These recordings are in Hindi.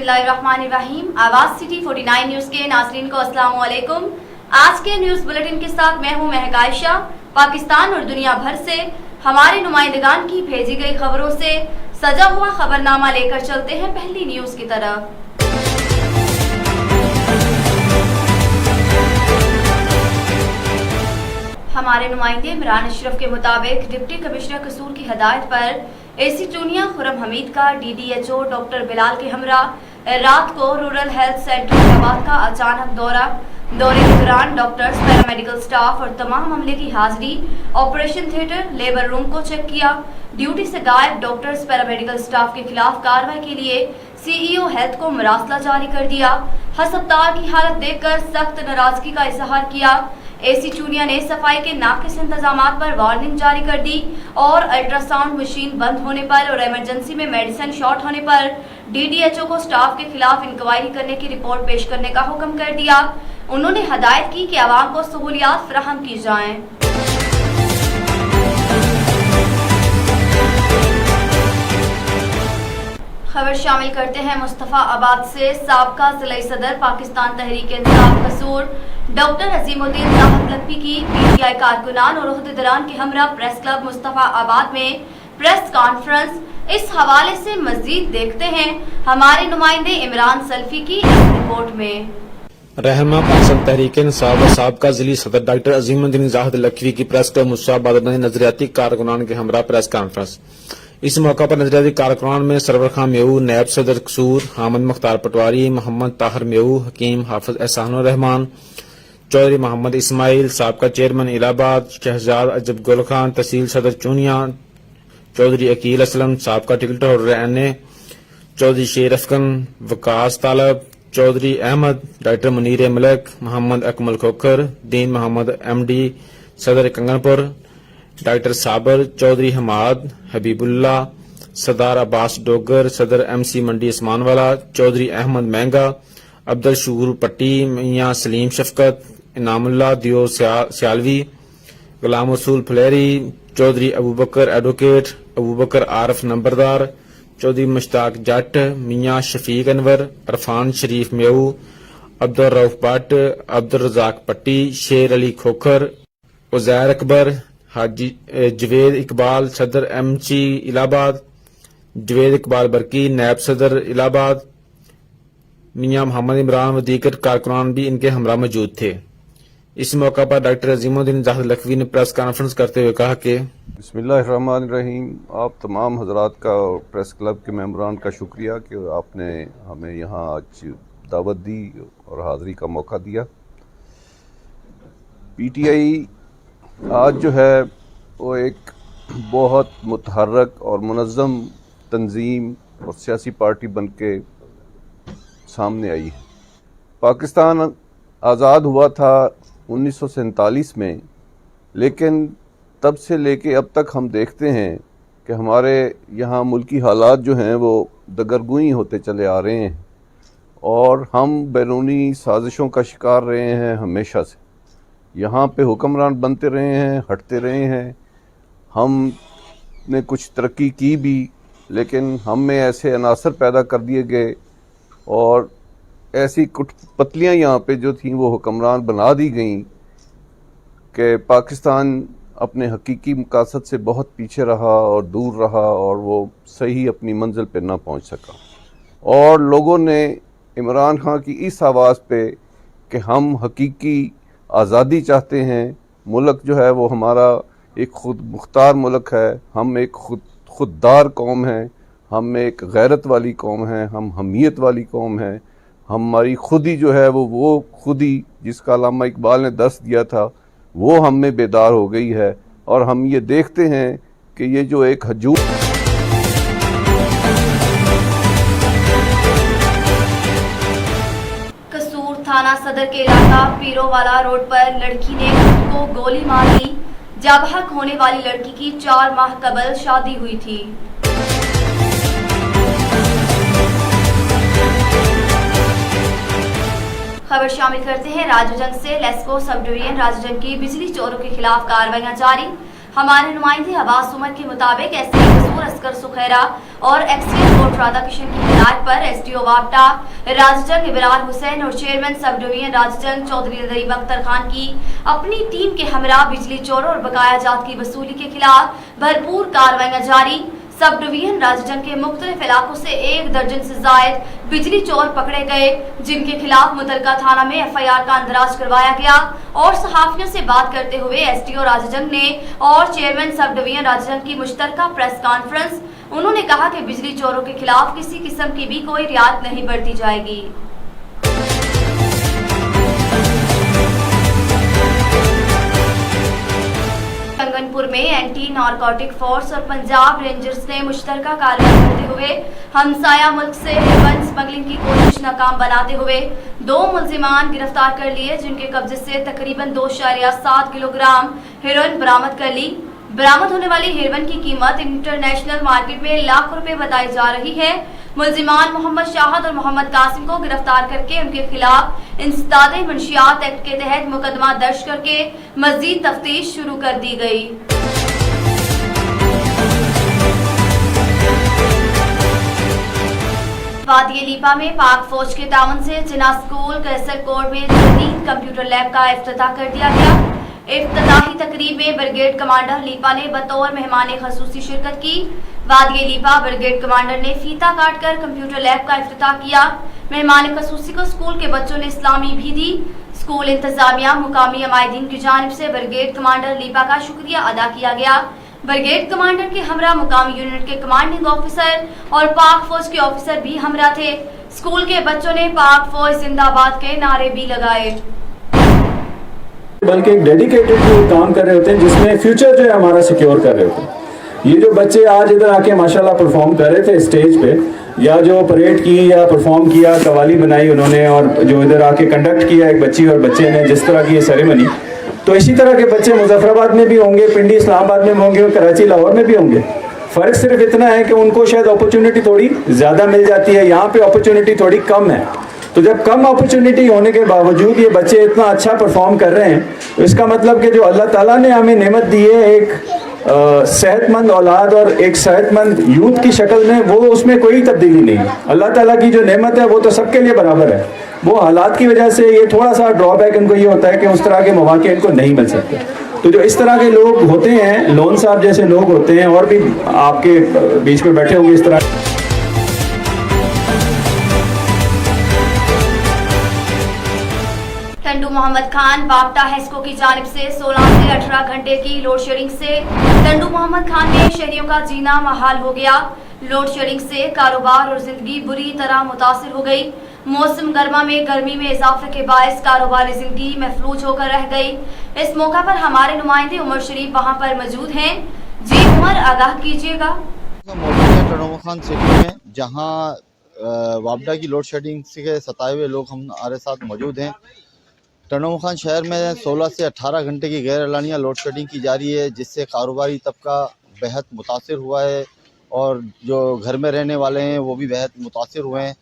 बिस्मिल्लाहिर्रहमानिर्रहीम। आवाज सिटी 49 न्यूज के नाज़रीन को अस्सलाम वालेकुम। आज के न्यूज बुलेटिन के साथ मैं हूं महक आयशा। पाकिस्तान और दुनिया भर से हमारे नुमाइंदगान की भेजी गई खबरों से सजा हुआ खबरनामा लेकर चलते हैं पहली न्यूज की तरफ। हमारे नुमाइंदे इमरान अशरफ के मुताबिक डिप्टी कमिश्नर कसूर की हदायत पर एसी चूनिया खुरम हमीद का DDHO डॉक्टर बिलाल के हमरा रात को रूरल हेल्थ सेंटर हैदराबाद का अचानक दौरे के दौरान डॉक्टर्स, पैरामेडिकल स्टाफ और तमाम अमले की हाजिरी ऑपरेशन थिएटर, लेबर रूम को चेक किया। ड्यूटी से गायब डॉक्टर्स, पैरामेडिकल स्टाफ के खिलाफ कार्रवाई के लिए CEO हेल्थ को मरासला जारी कर दिया। अस्पताल की हालत देखकर सख्त नाराजगी का इजहार किया। एसी चूनिया ने सफाई के नाकिस इंतजामात पर वार्निंग जारी कर दी और अल्ट्रासाउंड मशीन बंद होने पर और इमरजेंसी में मेडिसिन शॉर्ट होने पर DDHO को स्टाफ के खिलाफ इंक्वायरी करने की रिपोर्ट पेश करने का हुक्म कर दिया। उन्होंने हदायत की कि आवाम को सहूलियात फराहम की जाएं। खबर शामिल करते हैं मुस्तफाबाद से। साबका जिला सदर पाकिस्तान तहरीक इंसाफ कसूर डॉक्टर अजीमुद्दीन जाहद लखवी की PTI कारकुनान और ओहदेदारान के हमरा प्रेस क्लब मुस्तफाबाद में प्रेस कॉन्फ्रेंस। इस हवाले से मजीद देखते हैं हमारे नुमाइंदे इमरान सल्फी की इस रिपोर्ट में। रहनुमा पाकिस्तान तहरीक इंसाफ व साबका जिली सदर डॉक्टर अजीमुद्दीन जाहद लखवी की प्रेस क्लब मुस्तफाबाद में नजरियाती कारकुनान के हमरा प्रेस कॉन्फ्रेंस। इस मौका पर नजरियाती कारकुनान में सरवर खान मेऊ, नायब सदर कसूर हामिद मुख्तार पटवारी, मोहम्मद ताहिर मेऊ, हकीम हाफिज एहसानुर रहमान, चौधरी मोहम्मद इस्माइल, साबका चेयरमैन इलाहाबाद, शहजाद अजब गुल खान, तहसील सदर चूनिया, चौधरी अकील असलम, साबका टिकट होल्डर NA, चौधरी शेर अफगन, वकास तालब, चौधरी अहमद, डॉक्टर मुनीर मलिक, मोहम्मद अकमल खोखर, दीन मोहम्मद MD सदर कंगनपुर, डॉक्टर साबर, चौधरी हमाद, हबीबुल्ला, सरदार अब्बास डोगर, सदर MC मंडी उस्मानवाला, चौधरी अहमद महंगा, अब्दुल शूर पट्टी, मियां सलीम शफकत, इनामुल्ला दियो सियालवी, गुलाम रसूल फुलेरी, चौधरी अबू बकर एडवोकेट, अबू बकर आरफ नंबरदार, चौधरी मुश्ताक जट, मियां शफीक अनवर, अरफान शरीफ मेऊ, अब्दुल रऊफ भट्ट, अब्दुल रजाक पट्टी, शेर अली खोखर, उजैर अकबर, हाजी जवेद इकबाल, सदर MC इलाहाबाद, जवेद इकबाल बरकी, नायब सदर इलाहाबाद, मियां मोहम्मद इमरान व दीगर कारकुनान भी इनके हमरा मौजूद थे। इस मौका पर डॉक्टर अजीमुद्दीन जाहद लखवी ने प्रेस कॉन्फ्रेंस करते हुए कहा कि बिस्मिल्लाहिर्रहमानिर्रहीम। आप तमाम हजरात का और प्रेस क्लब के मेंबरान का शुक्रिया कि आपने हमें यहाँ आज दावत दी और हाज़िरी का मौका दिया। PTI आज जो है वो एक बहुत मुतहर्रक और मुनज़्ज़म तंजीम और सियासी पार्टी बन के सामने आई है। पाकिस्तान आज़ाद हुआ था 1947 में, लेकिन तब से लेके अब तक हम देखते हैं कि हमारे यहाँ मुल्की हालात जो हैं वो दगरगुई होते चले आ रहे हैं और हम बैरूनी साजिशों का शिकार रहे हैं। हमेशा से यहाँ पे हुक्मरान बनते रहे हैं, हटते रहे हैं। हमने कुछ तरक्की की भी, लेकिन हम में ऐसे अनासर पैदा कर दिए गए और ऐसी कुटपतलियाँ यहाँ पे जो थी वो हुक्मरान बना दी गई कि पाकिस्तान अपने हकीकी मकासद से बहुत पीछे रहा और दूर रहा और वो सही अपनी मंजिल पे ना पहुँच सका। और लोगों ने इमरान खान की इस आवाज़ पे कि हम हकीकी आज़ादी चाहते हैं, मुल्क जो है वो हमारा एक खुद मुख्तार मुल्क है, हम एक खुददार कौम हैं, हम एक गैरत वाली कौम हैं, हम हमीयत वाली कौम हैं, हमारी खुदी जो है वो खुदी जिसका अल्लामा इकबाल ने दर्स दिया था वो हम में बेदार हो गई है। और हम ये देखते हैं कि ये जो एक हजूम कसूर थाना सदर के इलाका पीरोवाला रोड पर लड़की ने खुद को गोली मार ली। जाबहक होने वाली लड़की की 4 माह कबल शादी हुई थी। खबर शामिल करते हैं राजूजंग से। लेस्को सब डिवीजन राजूजंग की बिजली चोरों के खिलाफ कार्रवाइयां जारी। हमारे नुमाइंदे अब्बास उमर के मुताबिक एसडीओ कसूर असगर सुखैरा और एक्सीएस कोर्ट राधाकृष्णन की हिदायत पर एसडीओ वापटा राजजंग इबरार हुसैन और chairman sub division Raja Jang Chaudhry Nadeem Akhtar Khan की अपनी टीम के हमरा बिजली चोरों और बकाया जात की वसूली के खिलाफ भरपूर कार्रवाइयां जारी। सब डिवीजन राजजंग के मुख्तलिफ इलाकों से 1 दर्जन से जायद बिजली चोर पकड़े गए, जिनके खिलाफ मुतलका थाना में एफआईआर का अंदराज करवाया गया। और सहाफियों से बात करते हुए एसडीओ राजजंग ने और चेयरमैन सब डिवीजन राजजंग की मुश्तरका प्रेस कॉन्फ्रेंस, उन्होंने कहा कि बिजली चोरों के खिलाफ किसी किस्म की भी कोई रियायत नहीं बरती जाएगी। कंगनपुर में एंटी नारकोटिक फोर्स और पंजाब रेंजर्स ने मुश्तरका कार्रवाई करते हुए हमसाया मुल्क से हेरोइन स्मगलिंग की कोशिश नाकाम बनाते हुए 2 मुल्जिमान गिरफ्तार कर लिए, जिनके कब्जे से तकरीबन 2.7 किलोग्राम हेरोइन बरामद कर ली। बरामद होने वाली हेरोइन की कीमत इंटरनेशनल मार्केट में लाखों रुपए बताई जा रही है। मुल्जिमान मोहम्मद शाहद और मोहम्मद कासिम को गिरफ्तार करके उनके खिलाफ इंसदादे मंशियात एक्ट के तहत मुकदमा दर्ज करके मजीद तफ्तीश शुरू कर दी गई। वादी लीपा में पाक फौज के ताउन से जिना स्कूल कैसर कोट में जदीद कंप्यूटर लैब का इफ्तिताह कर दिया गया। इफ्तिताही तकरीब में ब्रिगेड कमांडर लीपा ने बतौर मेहमान खसूसी शिरकत की। वादी लीपा ब्रिगेड कमांडर ने फीता काट कर कंप्यूटर लैब का इफ्तिताह किया। मेहमान खसूसी को स्कूल के बच्चों ने इस्लामी भी दी। स्कूल इंतजामिया मुकामी अमायदीन की जानिब से ब्रिगेड कमांडर लीपा का शुक्रिया अदा किया गया। ब्रिगेड कमांडर के हमरा मुकामी यूनिट के कमांडिंग ऑफिसर और पाक फौज के ऑफिसर भी हमरा थे। स्कूल के बच्चों ने पाक फौज जिंदाबाद के नारे भी लगाए। बल्कि एक डेडिकेटेड काम कर रहे होते हैं, जिसमें फ्यूचर जो है हमारा सिक्योर कर रहे होते हैं। ये जो बच्चे आज इधर आके माशाल्लाह परफॉर्म कर रहे थे स्टेज पे, या जो परेड की या परफॉर्म किया, कवाली बनाई उन्होंने, और जो इधर आके कंडक्ट किया एक बच्ची और बच्चे ने जिस तरह की ये सेरेमनी, तो इसी तरह के बच्चे मुजफ्फराबाद में भी होंगे, पिंडी इस्लामाबाद में होंगे और कराची लाहौर में भी होंगे। फ़र्क सिर्फ इतना है कि उनको शायद अपॉर्चुनिटी थोड़ी ज़्यादा मिल जाती है, यहाँ पे अपॉर्चुनिटी थोड़ी कम है। तो जब कम अपॉर्चुनिटी होने के बावजूद ये बच्चे इतना अच्छा परफॉर्म कर रहे हैं, तो इसका मतलब कि जो अल्लाह ताला ने हमें नेमत दी है एक सेहतमंद औलाद और एक सेहतमंद यूथ की शक्ल में, वो उसमें कोई तब्दीली नहीं है। अल्लाह ताला की जो नेमत है वो तो सबके लिए बराबर है। वो हालात की वजह से ये थोड़ा सा ड्रॉबैक इनको ये होता है कि उस तरह के मौके इनको नहीं मिल सकते। तो जो इस तरह के लोग होते हैं, लोन साहब जैसे लोग होते हैं, और भी आपके बीच में बैठे होंगे इस तरह। टंडू मोहम्मद खान वापटा हेस्को की जानिब से 16 से 18 घंटे की लोड शेडिंग से टंडू मोहम्मद खान में शहरियों का जीना महाल हो गया। लोड शेडिंग से कारोबार और जिंदगी बुरी तरह मुतासिर हो गई। मौसम गर्मा में गर्मी में इजाफे के बायस कारोबारी जिंदगी महफूज होकर रह गई। इस मौका पर हमारे नुमाइंदे उमर शरीफ वहां पर मौजूद हैं। जी उमर, आगाह कीजिएगा। मौजूद है टंडू खान सिटी में, जहां वापडा की लोड शेडिंग से सताए हुए लोग हमारे साथ मौजूद हैं। टंडू खान शहर में 16 से 18 घंटे की गैर एलानिया लोड शेडिंग की जा रही है, जिससे कारोबारी तबका बेहद मुतासिर हुआ है और जो घर में रहने वाले हैं वो भी बेहद मुतासिर हुए हैं।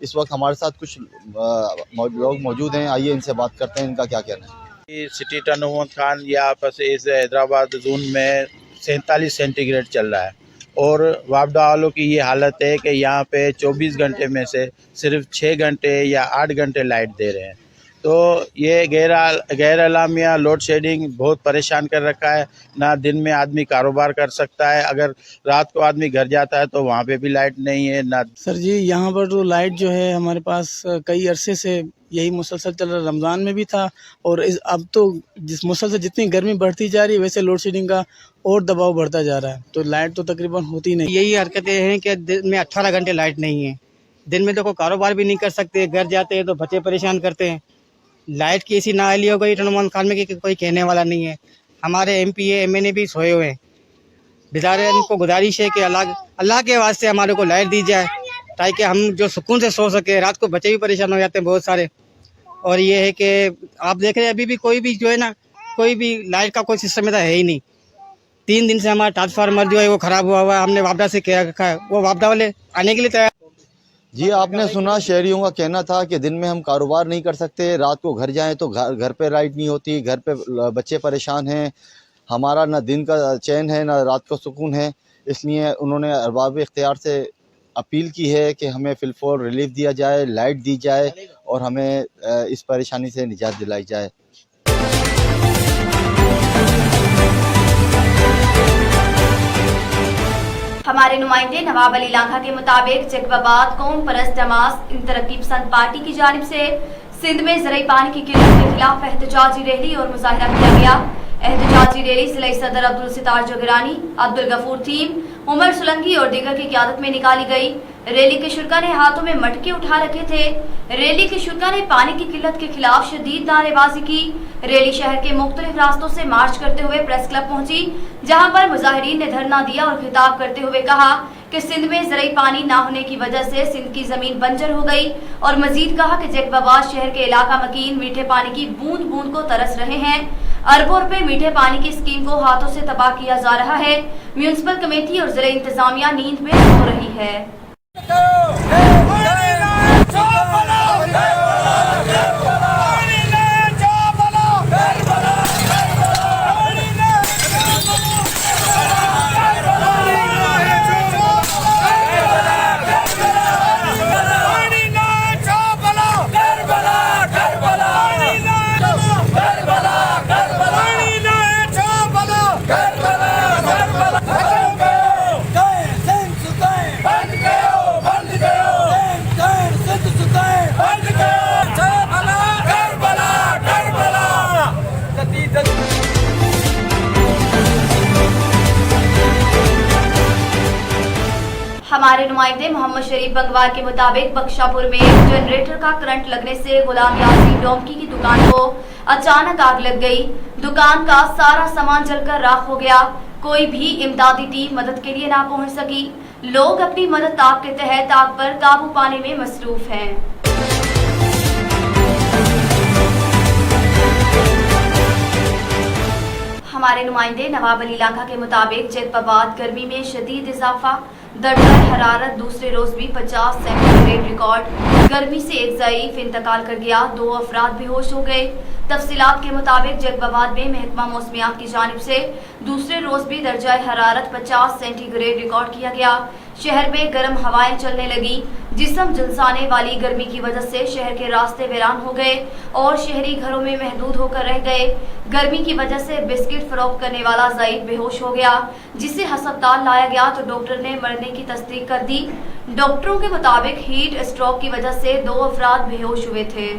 इस वक्त हमारे साथ कुछ लोग मौजूद हैं, आइए इनसे बात करते हैं, इनका क्या कहना है। सिटी टंडू मोहम्मद खान यहाँ पर इस हैदराबाद जोन में 47 सेंटीग्रेड चल रहा है और वापडा वालों की ये हालत है कि यहाँ पे 24 घंटे में से सिर्फ 6 घंटे या 8 घंटे लाइट दे रहे हैं। तो ये गैर अलामिया लोड शेडिंग बहुत परेशान कर रखा है। ना दिन में आदमी कारोबार कर सकता है, अगर रात को आदमी घर जाता है तो वहाँ पे भी लाइट नहीं है ना। सर जी, यहाँ पर तो लाइट जो है हमारे पास कई अरसे से यही मुसलसल चल रहा है। रमज़ान में भी था और अब तो जिस मुसलसल जितनी गर्मी बढ़ती जा रही है वैसे लोड शेडिंग का और दबाव बढ़ता जा रहा है, तो लाइट तो तकरीबन होती नहीं। यही हरकतें हैं कि दिन में 18 घंटे लाइट नहीं है। दिन में तो कोई कारोबार भी नहीं कर सकते, घर जाते हैं तो बच्चे परेशान करते हैं। लाइट की ऐसी नाअहली हो गई टंडू मोहम्मद खान में कि कोई कहने वाला नहीं है। हमारे MP MNA भी सोए हुए हैं। बेचारे इनको गुजारिश है कि अल्लाह के वास्ते हमारे को लाइट दी जाए, ताकि हम जो सुकून से सो सके। रात को बच्चे भी परेशान हो जाते हैं बहुत सारे। और ये है कि आप देख रहे हैं अभी भी कोई भी जो है ना, कोई भी लाइट का कोई सिस्टम है ही नहीं। 3 दिन से हमारा ट्रांसफार्मर जो है वो खराब हुआ है। हमने वापडा से कह रखा है, वो वापडा वाले आने के लिए तैयार। जी, आपने सुना, शहरियों का कहना था कि दिन में हम कारोबार नहीं कर सकते, रात को घर जाएं तो घर पे लाइट नहीं होती, घर पे बच्चे परेशान हैं। हमारा ना दिन का चैन है ना रात का सुकून है। इसलिए उन्होंने अरबाब इख्तियार से अपील की है कि हमें फिलफौर रिलीफ दिया जाए, लाइट दी जाए और हमें इस परेशानी से निजात दिलाई जाए। हमारे नुमाइंदे नवाब अली लांघा के मुताबिक जकबाबाद कौम परस्त जमात तरक्की पसंद पार्टी की जानिब से सिंध में ज़राई पानी की किल्लत के खिलाफ एहतजाजी रैली और मुजाहिरा किया गया। एहतजाजी रैली जिला सदर अब्दुल सितार जोगरानी, अब्दुल गफूर थीम, उमर सुलंगी और दीगर की क़यादत में निकाली गई। रैली के शुरका ने हाथों में मटके उठा रखे थे। रैली के शुरका ने पानी की किल्लत के खिलाफ शदीद नारेबाजी की। रैली शहर के मुख्तलिफ रास्तों से मार्च करते हुए प्रेस क्लब पहुंची, जहां पर मुजाहिरीन ने धरना दिया और खिताब करते हुए कहा कि सिंध में ज़राई पानी ना होने की वजह से सिंध की जमीन बंजर हो गई और मजीद कहा कि जकबाबाद शहर के इलाका मकीन मीठे पानी की बूंद बूंद को तरस रहे हैं। अरबों रुपए मीठे पानी की स्कीम को हाथों से तबाह किया जा रहा है। म्यूनिसिपल कमेटी और जिला इंतजामिया नींद में सो रही है। हमारे नुमाइंदे मोहम्मद शरीफ बंगवार के मुताबिक बख्शापुर में जनरेटर का करंट लगने से गुलाम यासीन डोमकी की दुकान को अचानक आग लग गई। दुकान का सारा सामान जलकर राख हो गया। कोई भी इमदादी टीम मदद के लिए ना पहुंच सकी। लोग अपनी मदद ताक के तहत आग पर काबू पाने में मसरूफ हैं। हमारे नुमाइंदे नवाब अली लांघा के मुताबिक जकबाबाद गर्मी में शदीद इजाफा, दर्जा हरारत दूसरे रोज भी 50 सेंटीग्रेड रिकॉर्ड। गर्मी से एक ज़ईफ इंतकाल कर गया, 2 अफराद बेहोश हो गए। तफसीलात के मुताबिक जकबाबाद में महकमा मौसमियात की जानिब से दूसरे रोज भी दर्जा हरारत 50 सेंटीग्रेड रिकॉर्ड किया गया। शहर में गर्म हवाएं चलने लगी। जिस्म झुलसाने वाली गर्मी की वजह से शहर के रास्ते वीरान हो गए और शहरी घरों में महदूद होकर रह गए। गर्मी की वजह से बिस्किट फरोख्त करने वाला ज़ईफ बेहोश हो गया, जिसे हस्पताल लाया गया तो डॉक्टर ने मरने की तस्दीक कर दी। डॉक्टरों के मुताबिक हीट स्ट्रोक की वजह से 2 अफराद बेहोश हुए थे।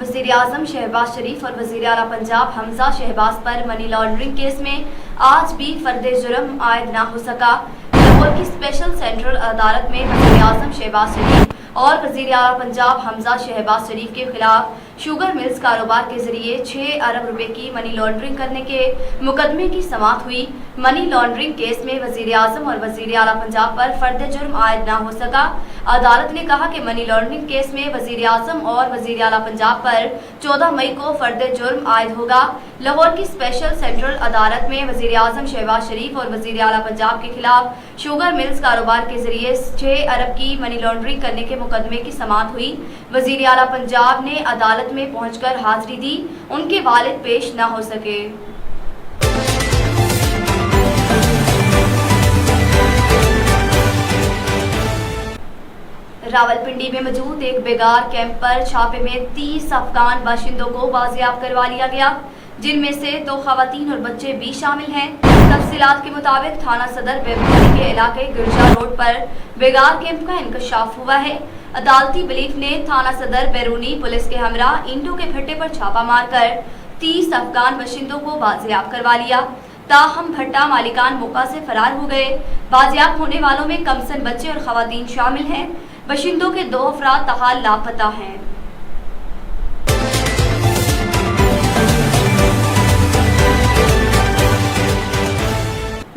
वज़ीर-ए-आज़म शहबाज शरीफ और वज़ीर-ए-आला पंजाब हमजा शहबाज पर मनी लॉन्ड्रिंग केस में आज भी फर्द जुर्म आयद ना हो सका। लाहौर की स्पेशल सेंट्रल अदालत में वज़ीर-ए-आज़म शहबाज शरीफ और वज़ीर-ए-आला पंजाब हमजा शहबाज शरीफ के खिलाफ शुगर मिल्स कारोबार के जरिए 6 अरब रुपए की मनी लॉन्ड्रिंग करने के मुकदमे की समाअत हुई। मनी लॉन्ड्रिंग केस में वज़ीर-ए-आज़म और वज़ीर-ए-आला पंजाब पर फर्द जुर्म आयद ना हो सका। अदालत ने कहा कि मनी लॉन्ड्रिंग केस में वज़ीर-ए-आज़म और वज़ीर-ए-आला पंजाब पर 14 मई को फर्द जुर्म आयद होगा। लाहौर की स्पेशल सेंट्रल अदालत में वज़ीर-ए-आज़म शहबाज शरीफ और वज़ीर-ए-आला पंजाब के खिलाफ शुगर मिल्स कारोबार के जरिए 6 अरब की मनी लॉन्ड्रिंग करने के मुकदमे की समाअत हुई। वज़ीर-ए-आला पंजाब ने अदालत में पहुंचकर हाजिरी दी, उनके वालिद पेश न हो सके। रावलपिंडी में मौजूद एक बेगार कैंप पर छापे में 30 अफगान बाशिंदों को बाजियाब करवा लिया गया, जिनमें से 2 खवातीन और बच्चे भी शामिल हैं। तफसीलात के मुताबिक थाना सदर बेगूसराय के इलाके गिरजा रोड पर बेगार कैंप का इंकशाफ हुआ है। अदालती बिलीफ ने थाना सदर बैरूनी पुलिस के हमरा ईंटों के भट्टे पर छापा मारकर 30 अफगान बाशिंदों को बाजियाब करवा लिया। ताहम भट्टा मालिकान मौका से फरार हो गए। बाजियाब होने वालों में कमसन बच्चे और खवातीन शामिल हैं। बाशिंदों के 2 अफराद तहाल लापता हैं।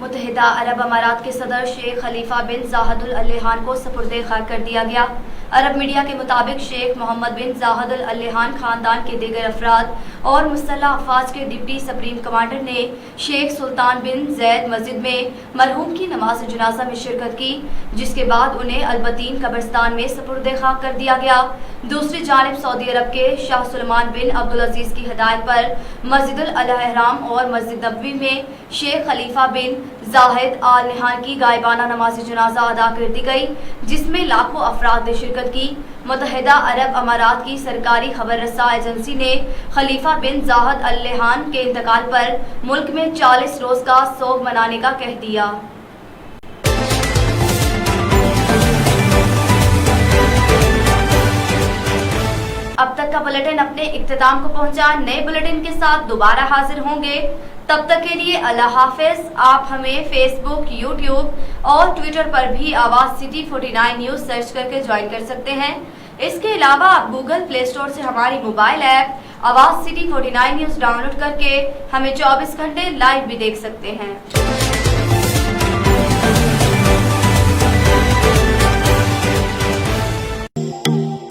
मुत्तहिदा अरब अमारात के सदर शेख खलीफा बिन जाहिद अल नहयान को सपुर्दे खाक कर दिया गया। अरब मीडिया के मुताबिक शेख मोहम्मद बिन जाहिद अल नहयान खानदान के दीगर अफराद और मुसल्लह अफवाज के डिप्टी सुप्रीम कमांडर ने शेख सुल्तान बिन जैद मस्जिद में मरहूम की नमाज जनाजा में शिरकत की, जिसके बाद उन्हें अलबतीन कब्रिस्तान में सपुर्दे खाक कर दिया गया। दूसरी जानिब सऊदी अरब के शाह सुलेमान बिन अब्दुल अजीज की हिदायत पर मस्जिदुल अल-एहराम और मस्जिद नबवी में शेख खलीफा बिन जाहिद आल नहान की गायबाना नमाज जनाजा अदा कर दी गई, जिसमें लाखों अफराद ने शिरकत की। मुत्तहिदा अरब अमारात की सरकारी खबर रसा एजेंसी ने खलीफा बिन जाहिद अल नहान के इंतकाल पर मुल्क में 40 रोज का सोग मनाने का कह दिया। अब तक का बुलेटिन अपने इख्तिताम को पहुंचा। नए बुलेटिन के साथ दोबारा हाजिर होंगे। तब तक के लिए अल्लाह हाफिज। आप हमें फेसबुक, यूट्यूब और ट्विटर पर भी आवाज सिटी 49 न्यूज सर्च करके ज्वाइन कर सकते हैं। इसके अलावा आप गूगल प्ले स्टोर से हमारी मोबाइल ऐप आवाज सिटी 49 न्यूज डाउनलोड करके हमें 24 घंटे लाइव भी देख सकते हैं।